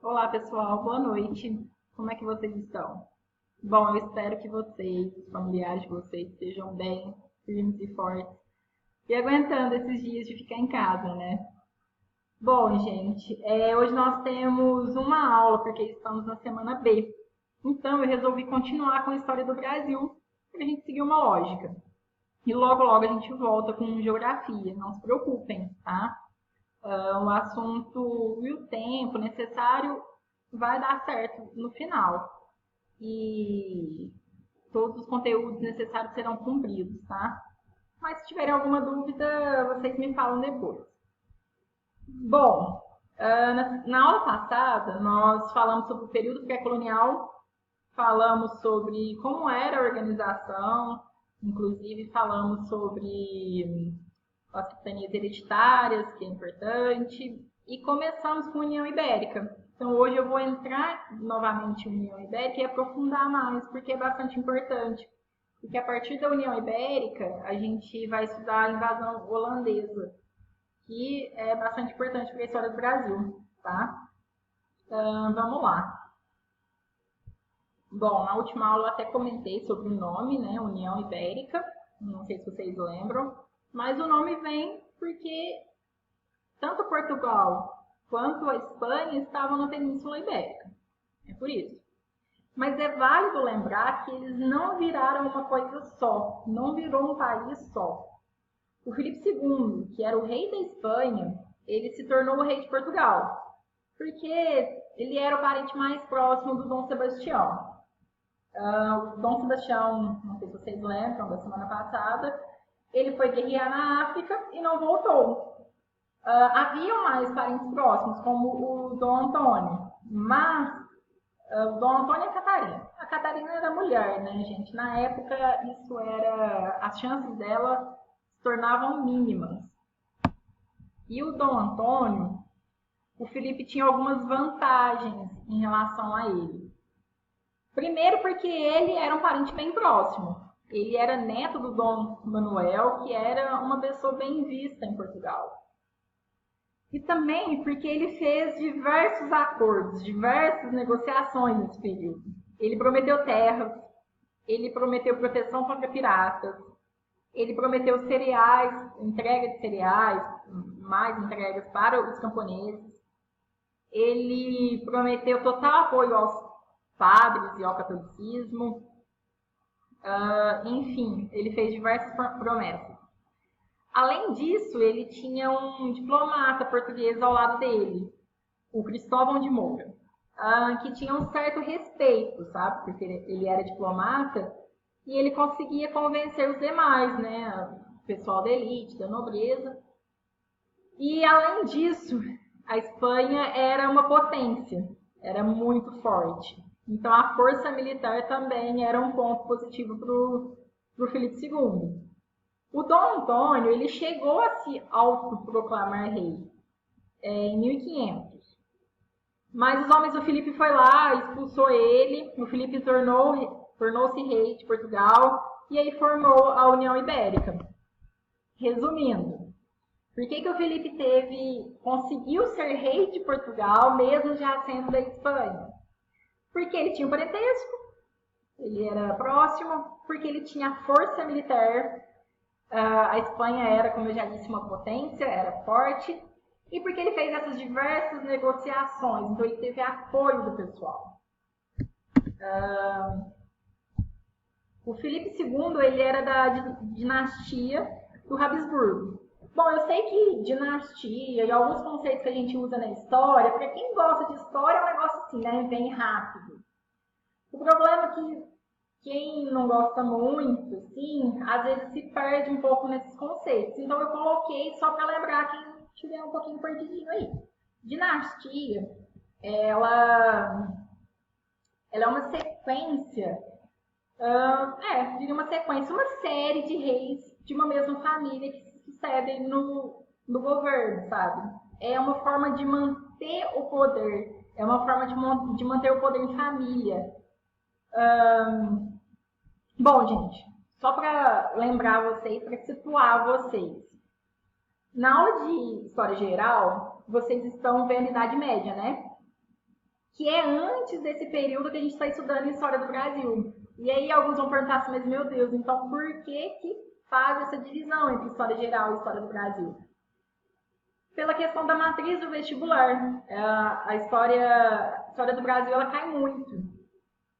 Olá, pessoal, boa noite. Como é que vocês estão? Bom, eu espero que vocês, os familiares de vocês, estejam bem, firmes e fortes e aguentando esses dias de ficar em casa, né? Bom, gente, hoje nós temos uma aula porque estamos na semana B. Então, eu resolvi continuar com a história do Brasil para a gente seguir uma lógica. E logo, logo a gente volta com geografia, não se preocupem, tá? O assunto e o tempo necessário vai dar certo no final. E todos os conteúdos necessários serão cumpridos, tá? Mas se tiverem alguma dúvida, vocês me falam depois. Bom, na aula passada nós falamos sobre o período pré-colonial, falamos sobre como era a organização, inclusive falamos sobre as capitanias hereditárias, que é importante, e começamos com a União Ibérica. Então hoje eu vou entrar novamente em União Ibérica e aprofundar mais, porque é bastante importante. Porque a partir da União Ibérica a gente vai estudar a invasão holandesa, que é bastante importante para a história do Brasil, tá? Vamos lá. Bom, na última aula eu até comentei sobre o nome, né? União Ibérica. Não sei se vocês lembram, mas o nome vem porque tanto Portugal quanto a Espanha estavam na Península Ibérica. É por isso. Mas é válido lembrar que eles não viraram uma coisa só, não virou um país só. O Filipe II, que era o rei da Espanha, ele se tornou o rei de Portugal, porque ele era o parente mais próximo do Dom Sebastião. O Dom Sebastião, não sei se vocês lembram da semana passada, ele foi guerrear na África e não voltou. Haviam mais parentes próximos, como o Dom Antônio, mas o Dom Antônio e a Catarina. A Catarina era mulher, né, gente? Na época, isso era. As chances dela se tornavam mínimas. E o Dom Antônio, o Felipe tinha algumas vantagens em relação a ele. Primeiro, porque ele era um parente bem próximo. Ele era neto do Dom Manuel, que era uma pessoa bem vista em Portugal. E também porque ele fez diversos acordos, diversas negociações nesse período. Ele prometeu terras, ele prometeu proteção contra piratas, ele prometeu cereais, entrega de cereais, mais entregas para os camponeses. Ele prometeu total apoio aos padres e ao catolicismo. Enfim, ele fez diversas promessas. Além disso, ele tinha um diplomata português ao lado dele, o Cristóvão de Moura, que tinha um certo respeito, sabe? Porque ele era diplomata e ele conseguia convencer os demais, né? O pessoal da elite, da nobreza. E além disso, a Espanha era uma potência, era muito forte. Então a força militar também era um ponto positivo para o Filipe II. O Dom Antônio ele chegou a se autoproclamar rei em 1500. Mas os homens do Filipe foi lá, expulsou ele, o Filipe tornou-se rei de Portugal e aí formou a União Ibérica. Resumindo, por que o Filipe conseguiu ser rei de Portugal mesmo já sendo da Espanha? Porque ele tinha um parentesco, ele era próximo, porque ele tinha força militar. A Espanha era, como eu já disse, uma potência, era forte, e porque ele fez essas diversas negociações, então ele teve apoio do pessoal. O Filipe II ele era da dinastia do Habsburgo. Bom, eu sei que dinastia e alguns conceitos que a gente usa na história, para quem gosta de história é um negócio assim, né? Bem rápido. O problema é que quem não gosta muito, assim, às vezes se perde um pouco nesses conceitos. Então eu coloquei só para lembrar quem tiver um pouquinho perdidinho aí. Dinastia, ela é uma sequência, diria uma sequência, uma série de reis de uma mesma família que se sucedem no governo, sabe? É uma forma de manter o poder, é uma forma de manter o poder em família. Bom, gente, só para lembrar vocês, para situar vocês. Na aula de História Geral, vocês estão vendo a Idade Média, né? que é antes desse período que a gente está estudando história do Brasil. E aí alguns vão perguntar assim, mas meu Deus, então por que faz essa divisão entre história geral e história do Brasil? Pela questão da matriz do vestibular. A história do Brasil ela cai muito.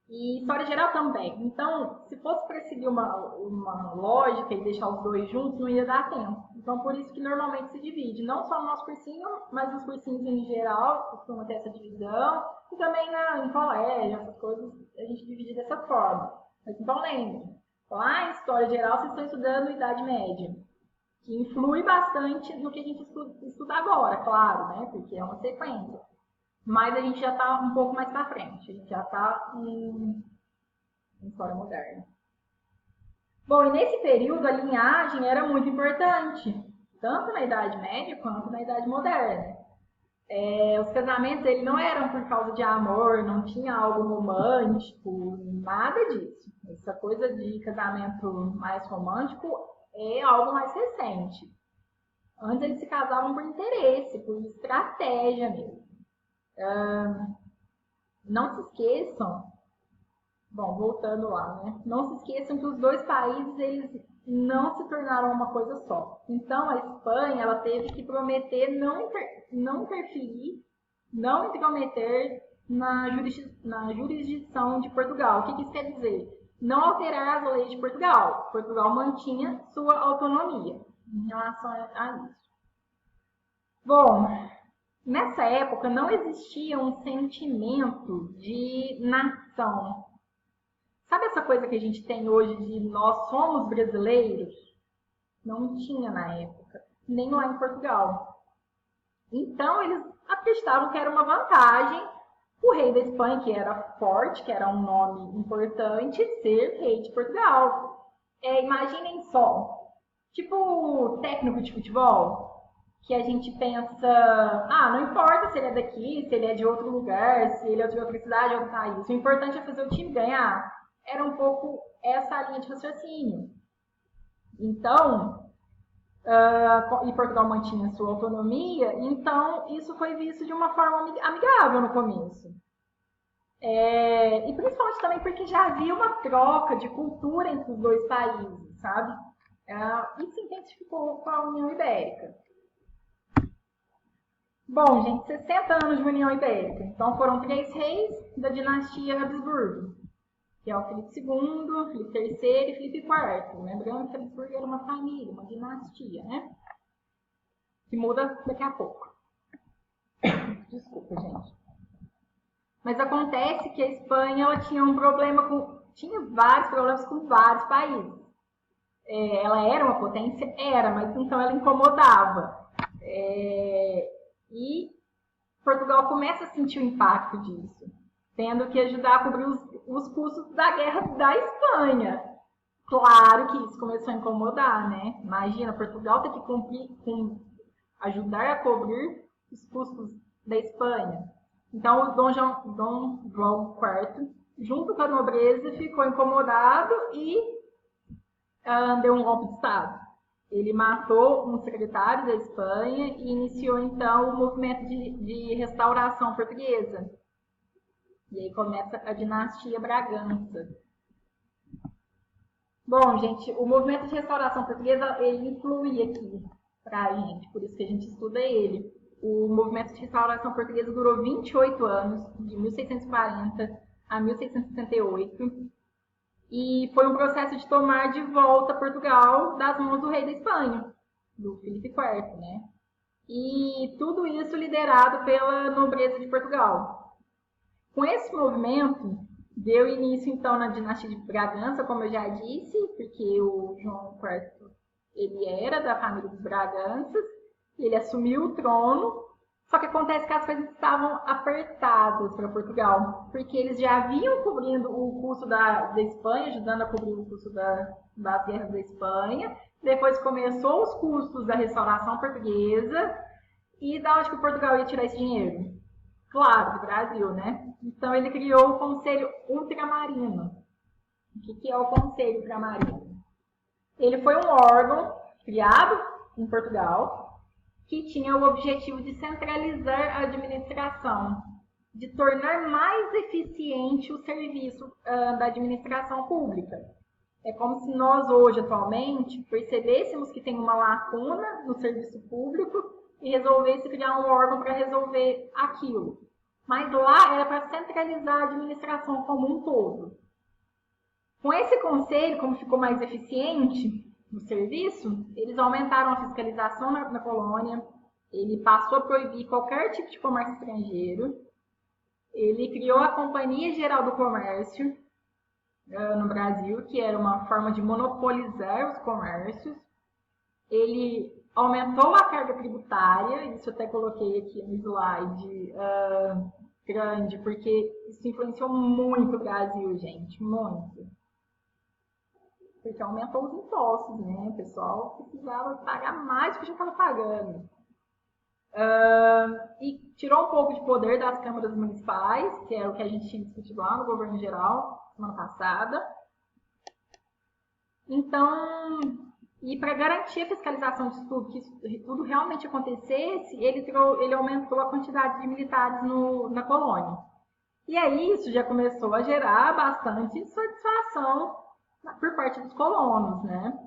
E história geral também. Então, se fosse para seguir uma lógica e deixar os dois juntos, não ia dar tempo. Então, por isso que normalmente se divide. Não só no nosso cursinho, mas nos cursinhos em geral, costuma ter essa divisão. E também em colégio, essas coisas, a gente divide dessa forma. Mas então, lembre, lá em História Geral, vocês estão estudando Idade Média. Que influi bastante no que a gente estuda agora, claro, né? Porque é uma sequência. Mas a gente já está um pouco mais para frente. A gente já está em história moderna. Bom, e nesse período a linhagem era muito importante, tanto na Idade Média quanto na Idade Moderna. Os casamentos eles não eram por causa de amor, não tinha algo romântico, nada disso. Essa coisa de casamento mais romântico é algo mais recente. Antes eles se casavam por interesse, por estratégia mesmo. Não se esqueçam, bom, voltando lá, né? Não se esqueçam que os dois países eles não se tornaram uma coisa só. Então a Espanha ela teve que prometer não interferir, não intrometer na jurisdição de Portugal. O que isso quer dizer? Não alterar as leis de Portugal. Portugal mantinha sua autonomia em relação a isso. Bom, nessa época não existia um sentimento de nação. Sabe essa coisa que a gente tem hoje de nós somos brasileiros? Não tinha na época, nem lá em Portugal. Então eles acreditavam que era uma vantagem o rei da Espanha, que era forte, que era um nome importante, ser rei de Portugal. Imaginem só, tipo técnico de futebol, que a gente pensa, não importa se ele é daqui, se ele é de outro lugar, se ele é de outra cidade, outro país, o importante é fazer o time ganhar. Era um pouco essa linha de raciocínio. Então, e Portugal mantinha sua autonomia, então isso foi visto de uma forma amigável no começo. E principalmente também porque já havia uma troca de cultura entre os dois países, sabe? E se intensificou com a União Ibérica. Bom, gente, 60 anos de União Ibérica. Então foram 3 reis da dinastia Habsburgo, que é o Filipe II, Filipe III e Filipe IV. Lembrando que Habsburgo era uma família, uma dinastia, né? Que muda daqui a pouco. Desculpa, gente. Mas acontece que a Espanha ela tinha vários problemas com vários países. Ela era uma potência? Era, mas então ela incomodava. E Portugal começa a sentir o impacto disso, tendo que ajudar a cobrir os custos da guerra da Espanha. Claro que isso começou a incomodar, né? Imagina, Portugal ter que ajudar a cobrir os custos da Espanha. Então, o Dom João IV, junto com a nobreza, ficou incomodado e deu um golpe de Estado. Ele matou um secretário da Espanha e iniciou, então, o movimento de restauração portuguesa. E aí começa a dinastia Bragança. Bom, gente, o movimento de restauração portuguesa, ele influi aqui pra gente, por isso que a gente estuda ele. O movimento de restauração portuguesa durou 28 anos, de 1640 a 1668, e foi um processo de tomar de volta Portugal das mãos do rei da Espanha, do Filipe IV, né? E tudo isso liderado pela nobreza de Portugal. Com esse movimento, deu início então na dinastia de Bragança, como eu já disse, porque o João IV ele era da família dos Braganças, ele assumiu o trono, só que acontece que as coisas estavam apertadas para Portugal, porque eles já vinham cobrindo o custo da Espanha, ajudando a cobrir o custo das guerras da Espanha, depois começou os custos da restauração portuguesa, e da onde que Portugal ia tirar esse dinheiro? Claro, do Brasil, né? Então ele criou o Conselho Ultramarino. O que é o Conselho Ultramarino? Ele foi um órgão criado em Portugal que tinha o objetivo de centralizar a administração. de tornar mais eficiente o serviço da administração pública. É como se nós hoje, atualmente, percebêssemos que tem uma lacuna no serviço público e resolvesse criar um órgão para resolver aquilo. Mas lá era para centralizar a administração como um todo. Com esse conselho, como ficou mais eficiente no serviço, eles aumentaram a fiscalização na colônia, ele passou a proibir qualquer tipo de comércio estrangeiro, ele criou a Companhia Geral do Comércio no Brasil, que era uma forma de monopolizar os comércios. Ele aumentou a carga tributária, isso até coloquei aqui no slide grande, porque isso influenciou muito o Brasil, gente, muito. Porque aumentou os impostos, né? O pessoal precisava pagar mais do que já estava pagando. E tirou um pouco de poder das câmaras municipais, que é o que a gente tinha discutido lá no governo geral, semana passada. Então, e para garantir a fiscalização disso tudo, que isso tudo realmente acontecesse, ele aumentou a quantidade de militares na colônia. E aí isso já começou a gerar bastante insatisfação por parte dos colonos, né?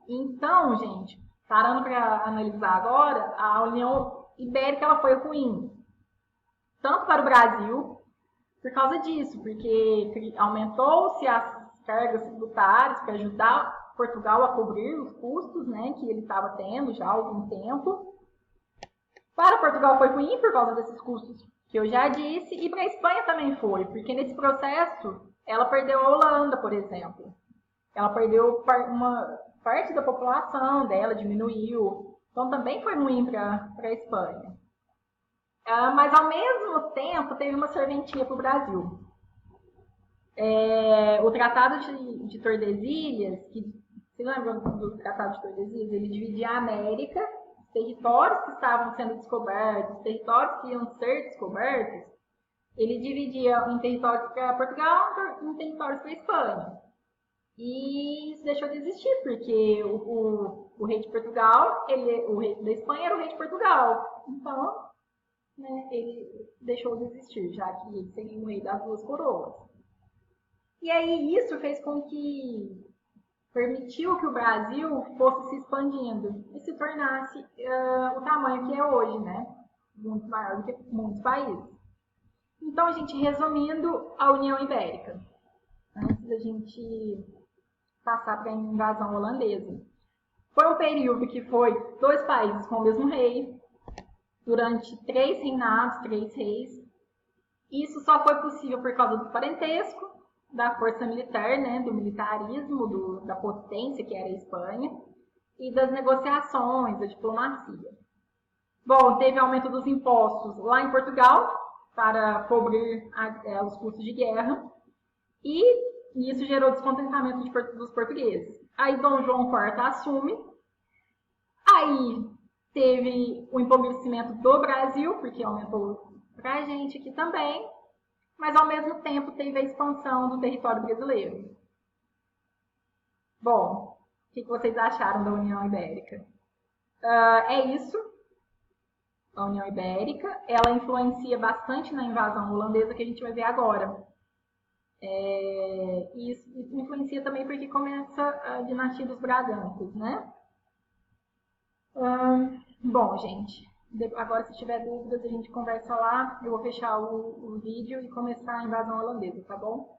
Então, gente, parando para analisar agora, a União Ibérica ela foi ruim, tanto para o Brasil, por causa disso, porque aumentou-se as cargas tributárias para ajudar Portugal a cobrir os custos, né, que ele estava tendo já há algum tempo. Para Portugal foi ruim por causa desses custos que eu já disse, e para a Espanha também foi, porque nesse processo ela perdeu a Holanda, por exemplo. Ela perdeu uma parte da população dela, diminuiu. Então também foi ruim para a Espanha. Mas ao mesmo tempo teve uma serventia para o Brasil. O Tratado de Tordesilhas, que se lembram do Tratado de Tordesilhas, ele dividia a América, os territórios que estavam sendo descobertos, os territórios que iam ser descobertos, ele dividia em territórios para Portugal e em territórios para a Espanha. E isso deixou de existir, porque o rei de Portugal, o rei da Espanha era o rei de Portugal. Então, né, ele deixou de existir, já que ele seria o rei das duas coroas. E aí isso fez com que permitiu que o Brasil fosse se expandindo e se tornasse o tamanho que é hoje, né? Muito maior do que muitos países. Então, gente, resumindo a União Ibérica, antes da gente passar para a invasão holandesa. Foi um período que foi 2 países com o mesmo rei, durante 3 reinados, 3 reis. Isso só foi possível por causa do parentesco, da força militar, né, do militarismo, da potência que era a Espanha, e das negociações, da diplomacia. Bom, teve aumento dos impostos lá em Portugal, para cobrir os custos de guerra, e isso gerou descontentamento dos portugueses. Aí Dom João IV assume, aí teve o empobrecimento do Brasil, porque aumentou pra gente aqui também, mas ao mesmo tempo teve a expansão do território brasileiro. Bom, o que vocês acharam da União Ibérica? É isso, a União Ibérica, ela influencia bastante na invasão holandesa que a gente vai ver agora. E isso influencia também porque começa a dinastia dos Braganças, né? Bom, gente, agora se tiver dúvidas a gente conversa lá. Eu vou fechar o vídeo e começar a invasão holandesa, tá bom?